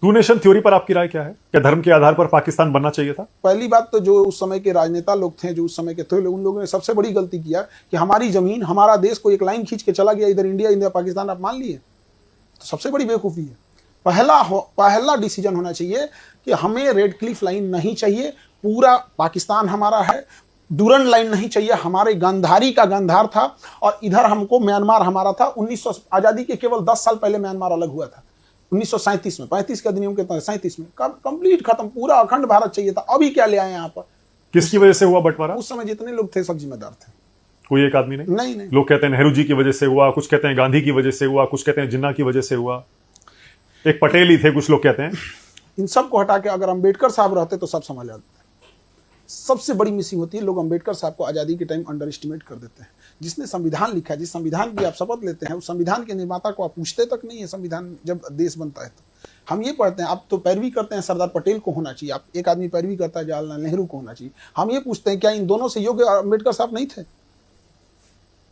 To nation theory पर आपकी राय क्या है? क्या धर्म के आधार पर पाकिस्तान बनना चाहिए था? पहली बात तो जो उस समय के राजनेता लोग थे, जो उस समय के थे, उन लोगों ने सबसे बड़ी गलती किया कि हमारी जमीन, हमारा देश को एक लाइन खींच के चला गया, इधर इंडिया, इंडिया पाकिस्तान आप मान लिए, तो सबसे बड़ी बेवकूफ़ी है। पहला डिसीजन होना चाहिए कि हमें रेड क्लिफ लाइन नहीं चाहिए, पूरा पाकिस्तान हमारा है। डूरन लाइन नहीं चाहिए, हमारे गांधारी का गांधार था, और इधर हमको म्यांमार हमारा था। 1900 आज़ादी के केवल 10 साल पहले म्यांमार अलग हुआ था, 1937 में। 35 का अधिनियम कितना है? 37 में कंप्लीट खत्म, पूरा अखंड भारत चाहिए था। अभी क्या ले आए यहाँ पर? किसकी वजह से हुआ बंटवारा? उस समय जितने लोग थे सब जिम्मेदार थे, कोई एक आदमी नहीं। नहीं। लोग कहते हैं नेहरू जी की वजह से हुआ, कुछ कहते हैं गांधी की वजह से हुआ, कुछ कहते हैं जिन्ना की वजह से हुआ, एक पटेल ही थे, कुछ लोग कहते हैं। इन सब को हटा के अगर अम्बेडकर साहब रहते तो सब समझ आते। सबसे बड़ी मिसिंग होती है, लोग अम्बेडकर साहब को आज़ादी के टाइम अंडर एस्टिमेट कर देते हैं। जिसने संविधान लिखा है, जिस संविधान की आप शपथ लेते हैं, उस संविधान के निर्माता को आप पूछते तक नहीं है। संविधान जब देश बनता है तो हम ये पढ़ते हैं, आप तो पैरवी करते हैं सरदार पटेल को होना चाहिए, आप एक आदमी पैरवी करता है जवाहरलाल नेहरू को होना चाहिए। हम ये पूछते हैं क्या इन दोनों से योग्य अम्बेडकर साहब नहीं थे?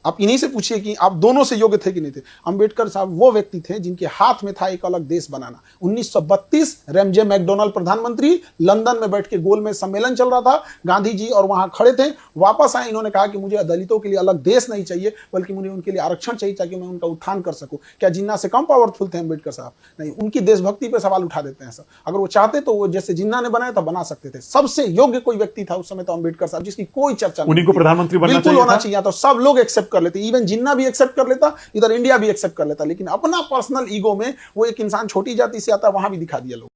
आप इन्हीं से पूछिए कि आप दोनों से योग्य थे कि नहीं थे। अंबेडकर साहब वो व्यक्ति थे जिनके हाथ में था एक अलग देश बनाना। 1932 रैमजे मैकडोनाल्ड प्रधानमंत्री, लंदन में बैठ के गोल में सम्मेलन चल रहा था, गांधी जी और वहां खड़े थे। वापस आए, इन्होंने कहा कि मुझे दलितों के लिए अलग देश नहीं चाहिए, बल्कि मुझे उनके लिए आरक्षण चाहिए ताकि मैं उनका उत्थान कर सकूं। क्या जिन्ना से कम पावरफुल थे अंबेडकर साहब? नहीं। उनकी देशभक्ति पे सवाल उठा देते हैं सब। अगर वो चाहते तो वो जैसे जिन्ना ने बनाया था बना सकते थे। सबसे योग्य कोई व्यक्ति था उस समय तो अंबेडकर साहब, जिसकी कोई चर्चा नहीं। उन्हीं को प्रधानमंत्री बनना बिल्कुल होना चाहिए, तो सब लोग एक्सेप्ट कर लेते, इवन जिन्ना भी एक्सेप्ट कर लेता, इधर इंडिया भी एक्सेप्ट कर लेता। लेकिन अपना पर्सनल ईगो में वो एक इंसान छोटी जाति से आता, वहां भी दिखा दिया लोग।